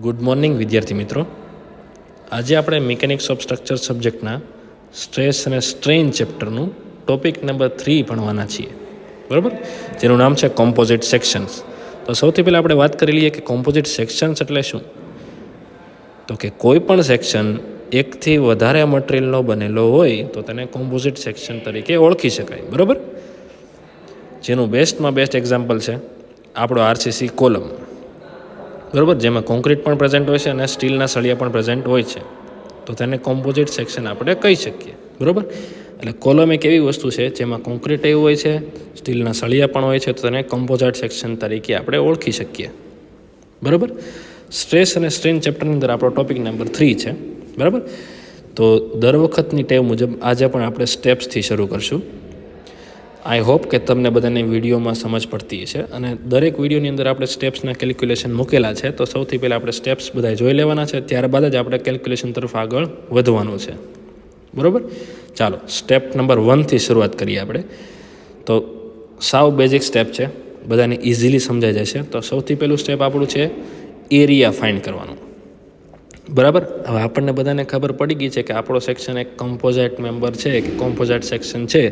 Good morning વિદ્યાર્થી મિત્રો. આજે આપણે મિકેનિક્સ ઓફ સ્ટ્રક્ચર સબ્જેક્ટના સ્ટ્રેસ અને સ્ટ્રેઇન ચેપ્ટરનું ટોપિક નંબર 3 ભણવાના છીએ, બરાબર, જેનું નામ છે કોમ્પોઝિટ સેક્શન્સ. તો સૌથી પહેલાં આપણે વાત કરી લઈએ કે કોમ્પોઝિટ સેક્શન્સ એટલે શું. તો કે કોઈ પણ સેક્શન એકથી વધારે મટીરિયલનો બનેલો હોય તો તેને કોમ્પોઝિટ સેક્શન તરીકે ઓળખી શકાય, બરાબર. જેનું બેસ્ટમાં બેસ્ટ એક્ઝામ્પલ છે આપણો આરસીસી કોલમ, બરાબર, જેમાં કોન્ક્રીટ પણ પ્રેઝન્ટ હોય છે અને સ્ટીલના સળિયા પણ પ્રેઝન્ટ હોય છે, તો તેને કોમ્પોઝિટ સેક્શન આપણે કહી શકીએ, બરાબર. એટલે કોલમ એક એવી વસ્તુ છે જેમાં કોન્ક્રીટ એવું હોય છે, સ્ટીલના સળિયા પણ હોય છે, તો તેને કોમ્પોઝિટ સેક્શન તરીકે આપણે ઓળખી શકીએ, બરાબર. સ્ટ્રેસ અને સ્ટ્રેન ચેપ્ટરની અંદર આપણો ટોપિક નંબર 3 છે, બરાબર. તો દર વખતની ટેવ મુજબ આજે પણ આપણે સ્ટેપ્સથી શરૂ કરશું. આઈ હોપ કે તમને બધાને વિડીયોમાં સમજ પડતી છે અને દરેક વિડીયોની અંદર આપણે સ્ટેપ્સના કેલ્ક્યુલેશન મૂકેલા છે. તો સૌથી પહેલાં આપણે સ્ટેપ્સ બધા જોઈ લેવાના છે, ત્યારબાદ જ આપણે કેલ્ક્યુલેશન તરફ આગળ વધવાનું છે, બરાબર. ચાલો સ્ટેપ નંબર 1થી શરૂઆત કરીએ આપણે. તો સાવ બેઝિક સ્ટેપ છે, બધાને ઇઝીલી સમજાઈ જશે. તો સૌથી પહેલું સ્ટેપ આપણું છે એરિયા ફાઇન્ડ કરવાનું, બરાબર. હવે આપણને બધાને ખબર પડી ગઈ છે કે આપણો સેક્શન એક કમ્પોઝાઇટ મેમ્બર છે કે કોમ્પોઝાઇટ સેક્શન છે,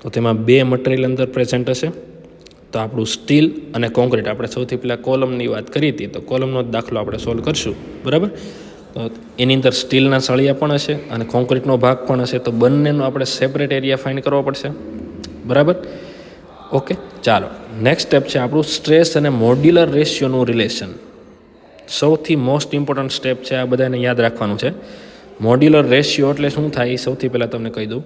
તો તેમાં બે મટીરિયલ અંદર પ્રેઝન્ટ હશે. તો આપણું સ્ટીલ અને કોન્ક્રીટ, આપણે સૌથી પહેલાં કોલમની વાત કરી હતી, તો કોલમનો દાખલો આપણે સોલ્વ કરશું, બરાબર. તો એની અંદર સ્ટીલના સળિયા પણ હશે અને કોન્ક્રીટનો ભાગ પણ હશે, તો બંનેનો આપણે સેપરેટ એરિયા ફાઇન્ડ કરવો પડશે, બરાબર. ઓકે, ચાલો નેક્સ્ટ સ્ટેપ છે આપણું સ્ટ્રેસ અને મોડ્યુલર રેશિયોનું રિલેશન. સૌથી મોસ્ટ ઇમ્પોર્ટન્ટ સ્ટેપ છે, આ બધાને યાદ રાખવાનું છે. મોડ્યુલર રેશિયો એટલે શું થાય એ સૌથી પહેલાં તમને કહી દઉં.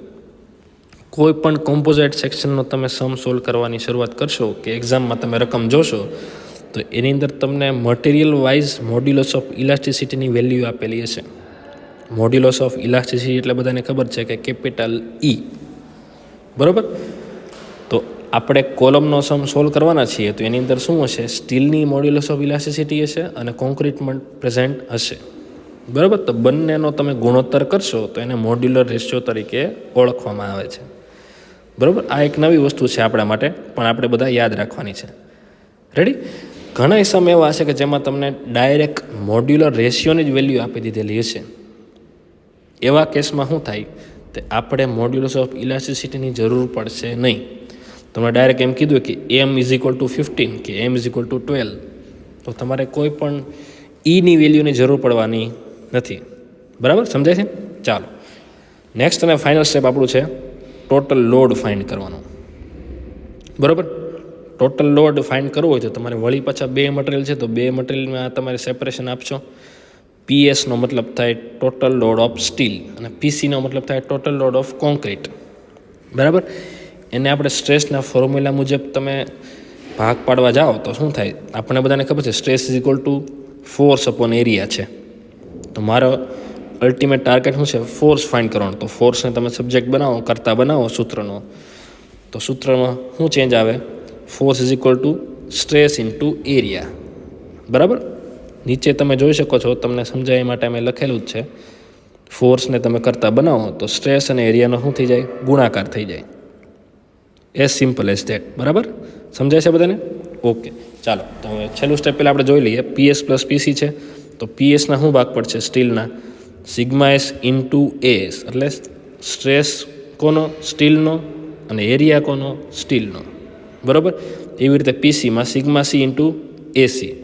કોઈ પણ કોમ્પોઝાઇટ સેક્શનનો તમે સમ સોલ્વ કરવાની શરૂઆત કરશો કે એક્ઝામમાં તમે રકમ જોશો, તો એની અંદર તમને મટીરિયલ વાઇઝ મોડ્યુલસ ઓફ ઇલાસ્ટિસિટીની વેલ્યુ આપેલી હશે. મોડ્યુલસ ઓફ ઇલાસ્ટિસિટી એટલે બધાને ખબર છે કે કેપિટલ E, બરાબર. તો આપણે કોલમનો સમ સોલ્વ કરવાના છીએ, તો એની અંદર શું હશે, સ્ટીલની મોડ્યુલસ ઓફ ઇલાસ્ટિસિટી હશે અને કોન્ક્રીટમાં પ્રેઝન્ટ હશે, બરાબર. તો બંનેનો તમે ગુણોત્તર કરશો તો એને મોડ્યુલર રેશિયો તરીકે ઓળખવામાં આવે છે, બરાબર. આ એક નવી વસ્તુ છે આપણા માટે, પણ આપણે બધા યાદ રાખવાની છે. રેડી. ઘણા સમય એવા હશે કે જેમાં તમને ડાયરેક્ટ મોડ્યુલર રેશિયોની જ વેલ્યુ આપી દીધેલી હશે. એવા કેસમાં શું થાય, તે આપણે મોડ્યુલસ ઓફ ઇલાસ્ટિસિટીની જરૂર પડશે નહીં. તમને ડાયરેક્ટ એમ કીધું કે m=15 કે m=12, તો તમારે કોઈ પણ ઈની વેલ્યુની જરૂર પડવાની નથી, બરાબર, સમજાય છે. ચાલો નેક્સ્ટ અને ફાઇનલ સ્ટેપ આપણું છે ટોટલ લોડ ફાઇન્ડ કરવાનો, બરાબર. ટોટલ લોડ ફાઇન્ડ કરવો હોય તો તમારે વળી પાછા બે મટીરિયલ છે, તો બે મટીરિયલમાં તમારે સેપરેશન આપશો. પીએસનો મતલબ થાય ટોટલ લોડ ઓફ સ્ટીલ અને પીસીનો મતલબ થાય ટોટલ લોડ ઓફ કોન્ક્રીટ, બરાબર. એને આપણે સ્ટ્રેસના ફોર્મ્યુલા મુજબ તમે ભાગ પાડવા જાઓ તો શું થાય, આપણને બધાને ખબર છે સ્ટ્રેસ ફોર્સ અપોન એરિયા છે. તો મારો અલ્ટિમેટ ટાર્ગેટ શું છે, ફોર્સ ફાઇન્ડ કરવાનો. તો ફોર્સને તમે સબ્જેક્ટ બનાવો, કરતા બનાવો સૂત્રનો, તો સૂત્રમાં શું ચેન્જ આવે, ફોર્સ સ્ટ્રેસ ઇન્ટુ એરિયા, બરાબર. નીચે તમે જોઈ શકો છો, તમને સમજાય એ માટે અમે લખેલું જ છે. ફોર્સને તમે કરતા બનાવો તો સ્ટ્રેસ અને એરિયાનો શું થઈ જાય, ગુણાકાર થઈ જાય. એઝ સિમ્પલ એઝ ધેટ, બરાબર. સમજાય છે બધાને? ઓકે, ચાલો તો હવે છેલ્લું સ્ટેપ પહેલાં આપણે જોઈ લઈએ. પીએસ પ્લસ પીસી છે, તો પીએસના શું ભાગ પડશે, સ્ટીલના સિગ્મા S ઇન્ટુ એસ, એટલે સ્ટ્રેસ કોનો, સ્ટીલનો, અને એરિયા કોનો, સ્ટીલનો, બરાબર. એવી રીતે પીસીમાં સિગ્મા C ઇન્ટુ એસી.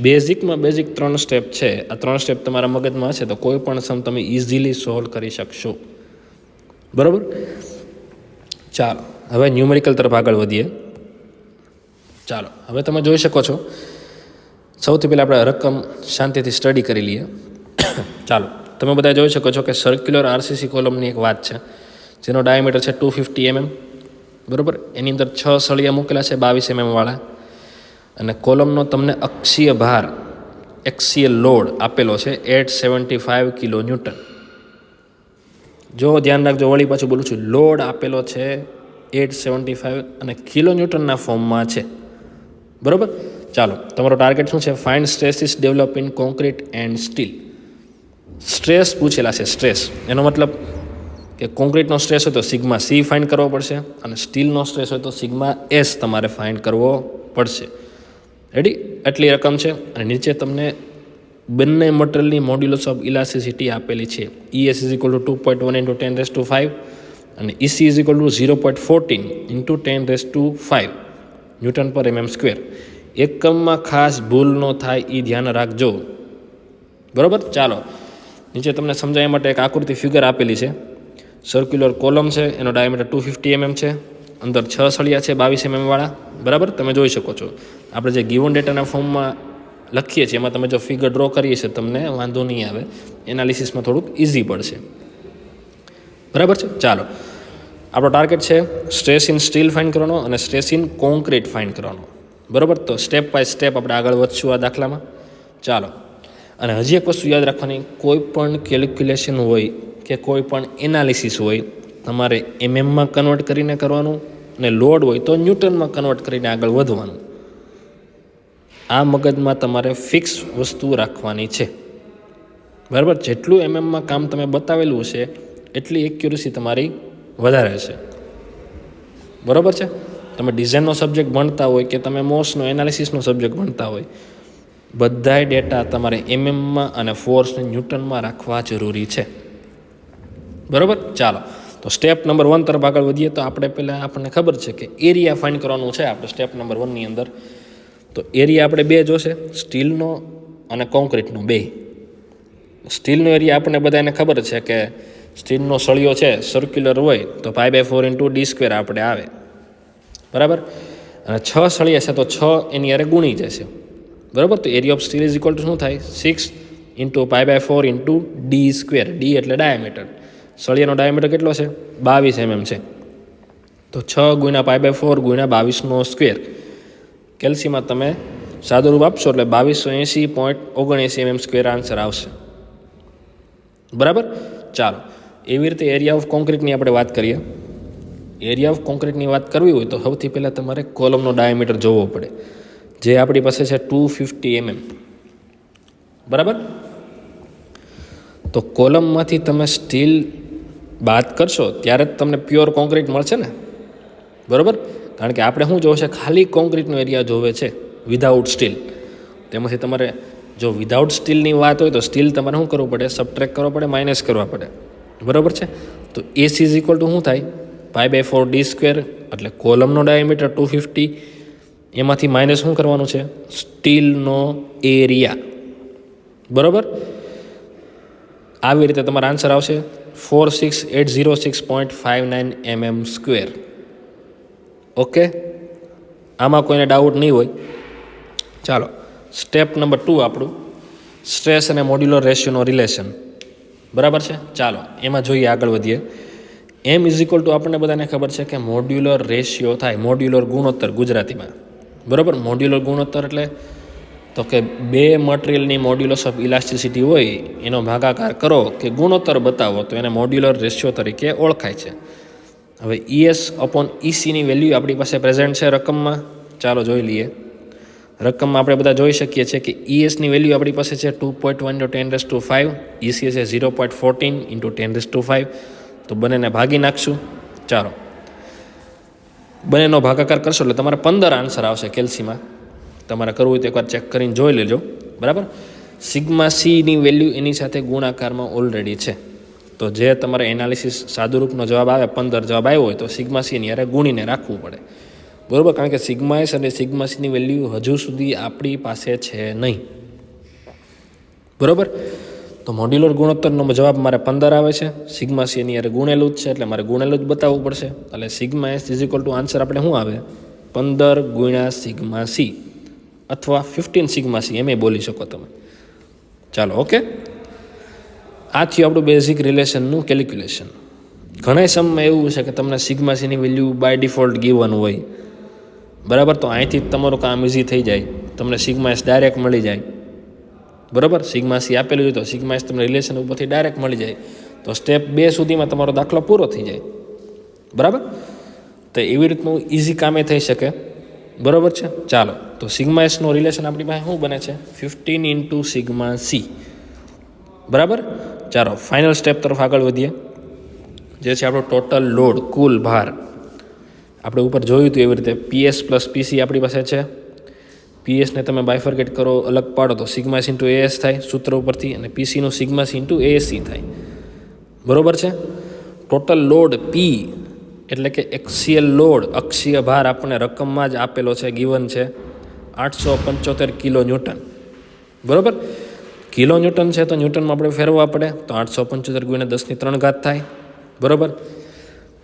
બેઝિકમાં બેઝિક 3 સ્ટેપ છે. આ 3 સ્ટેપ તમારા મગજમાં હશે તો કોઈ પણ સમ તમે ઇઝીલી સોલ્વ કરી શકશો, બરાબર. ચાલો હવે ન્યુમેરિકલ તરફ આગળ વધીએ. ચાલો હવે તમે જોઈ શકો છો, સૌથી પહેલાં આપણે રકમ શાંતિથી સ્ટડી કરી લઈએ. ચાલો તમે બધા જોઈ શકો છો કે સર્ક્યુલર આરસીસી કોલમની એક વાત છે, જેનો ડાયામીટર છે 250 mm, બરાબર. એની અંદર 6 સળિયા મૂકેલા છે 22 mm વાળા, અને કોલમનો તમને અક્ષીય ભાર, એક્સિયલ લોડ આપેલો છે 875 kN. જો ધ્યાન રાખજો, વળી પાછું બોલું છું, લોડ આપેલો છે 875 અને કિલોન્યુટનના ફોર્મમાં છે, બરાબર. ચાલો તમારો ટાર્ગેટ શું છે, find stresses develop in concrete and steel. Stress પૂછેલા છે. સ્ટ્રેસ એનો મતલબ કે કોન્ક્રીટનો સ્ટ્રેસ હોય તો સિગ્મા C ફાઇન્ડ કરવો પડશે, અને સ્ટીલનો સ્ટ્રેસ હોય તો સિગ્મા S તમારે ફાઇન્ડ કરવો પડશે. રેડી, એટલી રકમ છે. અને નીચે તમને બંને મટીરિયલની મોડ્યુલસ ઓફ ઇલાસ્ટિસિટી આપેલી છે. ES is equal two 2.1 into 10⁵ અને EC is equal two 0.14 into 10⁵ newton પર mm સ્ક્વેર. એકમમાં ખાસ ભૂલ ન થાય એ ધ્યાન રાખજો. બરાબર. ચાલો, નીચે તમને સમજાવવા માટે એક આકૃતિ ફિગર આપેલી છે. સર્ક્યુલર કોલમ છે, એનો ડાયામીટર 250 mm છે, અંદર 6 સળિયા છે 22 mm વાળા. બરાબર, તમે જોઈ શકો છો. આપણે જે ગિવન ડેટાના ફોર્મમાં લખીએ છીએ એમાં તમે જો ફિગર ડ્રો કરીએ છીએ તમને વાંધો નહીં આવે, એનાલિસિસમાં થોડુંક ઇઝી પડશે. બરાબર છે. ચાલો, આપણો ટાર્ગેટ છે સ્ટ્રેસ ઇન સ્ટીલ ફાઇન્ડ કરવાનો અને સ્ટ્રેસ ઇન કોન્ક્રીટ ફાઇન્ડ કરવાનો. બરાબર, તો સ્ટેપ બાય સ્ટેપ આપણે આગળ વધશું આ દાખલામાં. ચાલો, અને હજી એક વસ્તુ યાદ રાખવાની, કોઈ પણ કેલ્ક્યુલેશન હોય કે કોઈ પણ એનાલિસિસ હોય તમારે એમએમમાં કન્વર્ટ કરીને કરવાનું, અને લોડ હોય તો ન્યૂટનમાં કન્વર્ટ કરીને આગળ વધવાનું. આ મગજમાં તમારે ફિક્સ વસ્તુ રાખવાની છે. બરાબર, જેટલું એમએમમાં કામ તમે બતાવેલું છે એટલી એક્યુરસી તમારી વધારે છે. બરાબર છે. તમે ડિઝાઇનનો સબ્જેક્ટ ભણતા હોય કે તમે મોસનો એનાલિસિસનો સબ્જેક્ટ ભણતા હોય, બધાય ડેટા તમારે એમએમમાં અને ફોર્સને ન્યૂટનમાં રાખવા જરૂરી છે. બરાબર. ચાલો, તો સ્ટેપ નંબર 1 તરફ આગળ વધીએ. તો આપણે પહેલાં આપણને ખબર છે કે એરિયા ફાઇન્ડ કરવાનું છે આપણે સ્ટેપ નંબર 1ની અંદર. તો એરિયા આપણે બે જોશે, સ્ટીલનો અને કોન્ક્રીટનો બે. સ્ટીલનો એરિયા આપણને બધાને ખબર છે કે સ્ટીલનો સળિયો છે સર્ક્યુલર હોય તો π/4 ઇન્ટુ d² આપણે આવે. બરાબર, અને 6 સળિયા છે તો 6 એની અરે ગુણી જશે. બરાબર, તો area of steel is equal two શું થાય? 6 ઇન્ટુ π/4 ઇન્ટુ d². ડી એટલે ડાયામીટર. સળિયાનો ડાયામીટર કેટલો છે? 22 mm છે. તો 6 ગુણ્યા π/4 ગુણ્યા 22² કેલ્સીમાં તમે સાદુરૂપ આપશો એટલે 2280.79 mm² આન્સર આવશે. બરાબર. ચાલો, એવી રીતે એરિયા ઓફ કોન્ક્રીટની આપણે વાત કરીએ. એરિયા ઓફ કોન્ક્રીટની વાત કરવી હોય તો સૌથી પહેલાં તમારે કોલમનો ડાયામીટર જોવો પડે, જે આપણી પાસે છે 250 mm. બરાબર, તો કોલમમાંથી તમે સ્ટીલ બાદ કરશો ત્યારે જ તમને પ્યોર કોન્ક્રીટ મળશે ને. બરાબર, કારણ કે આપણે શું જોવે છે? ખાલી કોન્ક્રીટનો એરિયા જોવે છે વિધાઉટ સ્ટીલ. તેમાંથી તમારે જો વિધાઉટ સ્ટીલની વાત હોય તો સ્ટીલ તમારે શું કરવું પડે? સબટ્રેક્ટ કરવો પડે, માઇનસ કરવા પડે. બરાબર છે. તો AC ઇઝ ઇક્વલ ટુ શું થાય? π/4 d², એટલે કોલમનો ડાયામીટર 250, એમાંથી માઇનસ શું કરવાનું છે? સ્ટીલનો એરિયા. બરાબર, આવી રીતે તમારો આન્સર આવશે 46806.59 mm². ઓકે, આમાં કોઈને ડાઉટ નહીં હોય. ચાલો, સ્ટેપ નંબર 2 આપણું સ્ટ્રેસ અને મોડ્યુલર રેશિયોનો રિલેશન. બરાબર છે. ચાલો, એમાં જોઈએ, આગળ વધીએ. M ઇઝ ઇક્વલ ટુ આપણને બધાને ખબર છે કે મોડ્યુલર રેશિયો થાય, મોડ્યુલર ગુણોત્તર ગુજરાતીમાં. બરાબર, મોડ્યુલર ગુણોત્તર એટલે તો કે બે મટીરિયલની મોડ્યુલસ ઓફ ઇલાસ્ટિસિટી હોય એનો ભાગાકાર કરો કે ગુણોત્તર બતાવો તો એને મોડ્યુલર રેશિયો તરીકે ઓળખાય છે. હવે ES/ECની વેલ્યુ આપણી પાસે પ્રેઝન્ટ છે રકમમાં. ચાલો જોઈ લઈએ. રકમમાં આપણે બધા જોઈ શકીએ છીએ કે ESની વેલ્યુ આપણી પાસે છે 2.1 × 10⁵, EC છે 0.14 × 10⁵. તો બંનેને ભાગી નાખશું. ચાલો, બંનેનો ભાગાકાર કરશો એટલે તમારે 15 આન્સર આવશે કેલ્સીમાં. તમારે કરવું હોય તો એકવાર ચેક કરીને જોઈ લેજો. બરાબર, σc-ની વેલ્યુ એની સાથે ગુણાકારમાં ઓલરેડી છે. તો જે તમારે એનાલિસિસ સાદુરૂપનો જવાબ આવે 15 જવાબ આવ્યો હોય તો σc-ની યારે ગુણીને રાખવું પડે. બરાબર, કારણ કે σs અને σc-ની વેલ્યુ હજુ સુધી આપણી પાસે છે નહીં. બરાબર, તો મોડ્યુલર ગુણોત્તરનો જવાબ મારે 15 આવે છે, σc-ની યારે ગુણેલું જ છે એટલે મારે ગુણેલું જ બતાવવું પડશે. એટલે σs is equal to answer આપણે શું આવે? 15 ગુણ્યા σc અથવા 15 σc એમ બોલી શકો તમે. ચાલો, ઓકે, આ થયું આપણું બેઝિક રિલેશનનું કેલ્ક્યુલેશન. ઘણા સમયમાં એવું છે કે તમને σc-ની વેલ્યુ બાય ડિફોલ્ટ ગીવન હોય. બરાબર, તો અહીંથી જ તમારું કામ ઇઝી થઈ જાય, તમને σs ડાયરેક્ટ મળી જાય. બરાબર, σc આપેલું હોય તો σs તમને રિલેશન ઉપરથી ડાયરેક્ટ મળી જાય. તો સ્ટેપ 2 સુધીમાં તમારો દાખલો પૂરો થઈ જાય. બરાબર, તો એવી રીતનું ઇઝી કામે થઈ શકે. બરાબર છે. ચાલો, તો σsનો રિલેશન આપણી પાસે શું બને છે? 15 × σc. બરાબર, ચાલો ફાઇનલ સ્ટેપ તરફ આગળ વધીએ, જે છે આપણો ટોટલ લોડ, કુલ ભાર. આપણે ઉપર જોયું હતું એવી રીતે PS + PC આપણી પાસે છે. પીએસને તમે બાયફર્કેટ કરો, અલગ પાડો તો સિગ્મા એસ ઇન્ટુ એએસ થાય સૂત્ર ઉપરથી, અને પીસીનું સિગ્મા સી ઇન્ટુ એએસસી થાય. બરાબર છે. ટોટલ લોડ પી એટલે કે એક્સિયલ લોડ, અક્ષીય ભાર આપણને રકમમાં જ આપેલો છે, ગિવન છે 875 કિલો ન્યૂટન. બરાબર. કિલો ન્યૂટન છે તો ન્યૂટનમાં આપણે ફેરવવા પડે, તો 875 ગુણ્યા 10⁻³ થાય. બરાબર.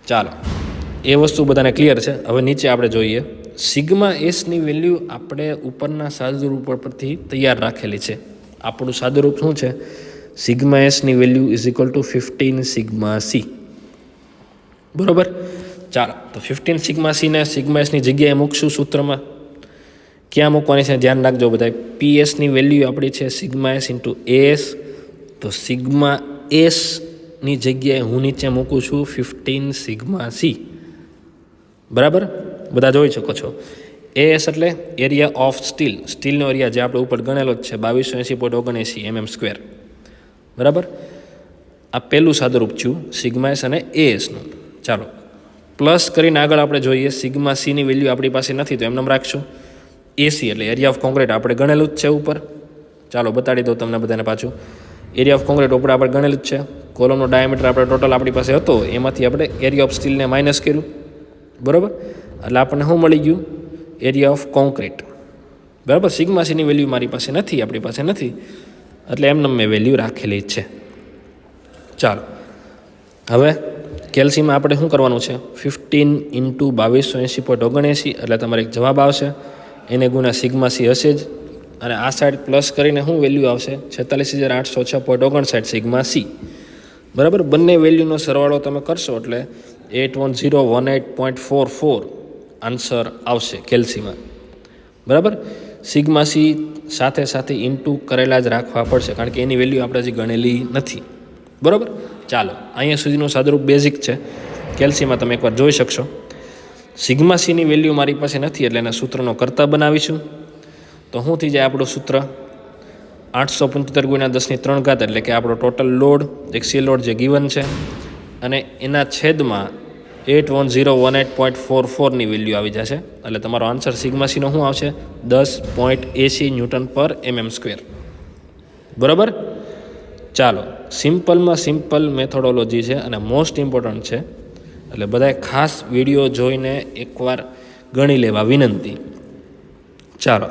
ચાલો, એ વસ્તુ બધાને ક્લિયર છે. હવે નીચે આપણે જોઈએ સિગ્મા એસની વેલ્યુ આપણે ઉપરના સાદુરૂપ પરથી તૈયાર રાખેલી છે. આપણું સાદુરૂપ શું છે? સિગ્મા એસની value is equal to 15 sigma C. બરાબર. ચાલો, તો 15 સિગ્મા સીને સિગ્મા એસની જગ્યાએ મૂકશું સૂત્રમાં. ક્યાં મૂકવાની છે ધ્યાન રાખજો બધા. પીએસની વેલ્યુ આપણી છે સિગ્મા એસ ઇન્ટુ એસ, તો સિગ્મા એસની જગ્યાએ હું નીચે મૂકું છું 15 સિગ્મા સી. બરાબર, બધા જોઈ શકો છો. એસ એટલે એરિયા ઓફ સ્ટીલ, સ્ટીલનો એરિયા જે આપણે ઉપર ગણેલો જ છે 2280.79 mm². બરાબર. આ પહેલું સાદુરૂપ થયું સિગ્મા એસ અને એએસનું. ચાલો, પ્લસ કરીને આગળ આપણે જોઈએ સિગ્મા સીની વેલ્યુ આપણી પાસે નથી તો એમને રાખશું. એસી એટલે એરિયા ઓફ કોન્ક્રીટ આપણે ગણેલું જ છે ઉપર. ચાલો બતાડી દઉં તમને બધાને પાછું. એરિયા ઓફ કોન્ક્રીટ ઉપર આપણે ગણેલું જ છે. કોલમનો ડાયામીટર આપણે ટોટલ આપણી પાસે હતો, એમાંથી આપણે એરિયા ઓફ સ્ટીલને માઇનસ કર્યું. બરાબર. એટલે આપણને શું મળી ગયું? Area of concrete. બરાબર. સિગ્મા સીની વેલ્યુ મારી પાસે નથી, આપણી પાસે નથી, એટલે એમને મેં વેલ્યુ રાખેલી છે. ચાલો, હવે કેલ્સીમાં આપણે શું કરવાનું છે? 15 ઇન્ટુ 2280.79 એટલે તમારે એક જવાબ આવશે. એને ગુણ્યા સિગ્મા સી હશે જ, અને આ સાઈડ પ્લસ કરીને શું વેલ્યુ આવશે? 46,806.59 સિગ્મા સી. બરાબર. બંને વેલ્યુનો સરવાળો તમે કરશો એટલે 81018.44 આન્સર આવશે કેલ્સીમાં. બરાબર. સિગ્મા સી સાથે સાથે ઇન્ટુ કરેલા જ રાખવા પડશે, કારણ કે એની વેલ્યુ આપણે હજી ગણેલી નથી. બરાબર. ચાલો, અહીંયા સુધીનું સાદુરૂપ બેઝિક છે. કેલ્સીમાં તમે એકવાર જોઈ શકશો. સિગ્મા સીની વેલ્યુ મારી પાસે નથી એટલે એના સૂત્રનો કરતા બનાવીશું. તો શું થઈ જાય આપણું સૂત્ર? 875 ગુણ્યા 10⁻³ એટલે કે આપણો ટોટલ લોડ, એક્સિયલ લોડ જે ગિવન છે, અને એના છેદમાં 81018.44ની વેલ્યુ આવી જશે. એટલે તમારો આન્સર સિગ્મા સીનો શું આવશે? 10.80 ન્યૂટન પર mm². બરાબર. ચાલો, સિમ્પલમાં સિમ્પલ મેથોડોલોજી છે અને મોસ્ટ ઇમ્પોર્ટન્ટ છે, એટલે બધાએ ખાસ વિડીયો જોઈને એકવાર ગણી લેવા વિનંતી. ચાલો,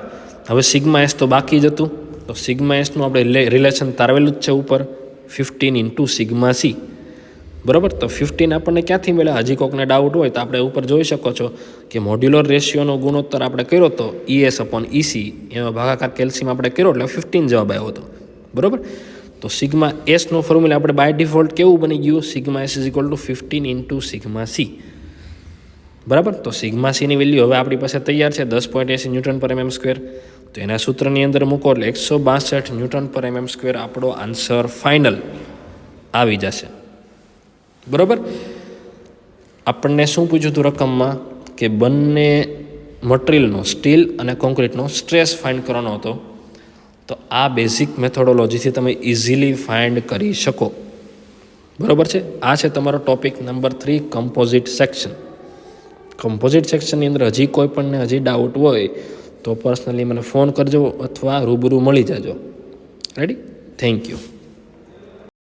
હવે સિગ્મા એસ તો બાકી જ હતું, તો સિગ્મા એસનું આપણે રિલેશન તારવેલું જ છે ઉપર 15 ઇન્ટુ સિગ્મા સી. બરાબર. તો 15 આપણને ક્યાંથી મળ્યા? હજી કોઈકને ડાઉટ હોય તો આપણે ઉપર જોઈ શકો છો કે મોડ્યુલર રેશિયોનો ગુણોત્તર આપણે કર્યો તો ES/EC, એમાં ભાગાકાર કેલ્સીમાં આપણે કર્યો એટલે 15 જવાબ આવ્યો હતો. બરાબર. તો સિગ્મા એસનું ફોર્મ્યુલા આપણે બાય ડિફોલ્ટ કેવું બની ગયું? Sigma S is equal to 15 into sigma C. બરાબર. તો સિગ્મા સીની વેલ્યુ હવે આપણી પાસે તૈયાર છે 10.80 ન્યૂટન પર mm². તો એના સૂત્રની અંદર મૂકો એટલે 162 ન્યૂટન પર mm² આપણો આન્સર ફાઇનલ આવી જશે. બરાબર. આપણને શું પૂછ્યું હતું રકમમાં? કે બંને મટીરિયલનો, સ્ટીલ અને કોન્ક્રીટનો સ્ટ્રેસ ફાઇન્ડ કરવાનો હતો. તો આ બેઝિક મેથોડોલોજીથી તમે ઇઝીલી ફાઇન્ડ કરી શકો. બરાબર છે. આ છે તમારો topic number 3, composite section. Composite સેક્શનની અંદર હજી કોઈ પણને હજી ડાઉટ હોય તો પર્સનલી મને ફોન કરજો અથવા રૂબરૂ મળી જાજો. રેડી? Thank you.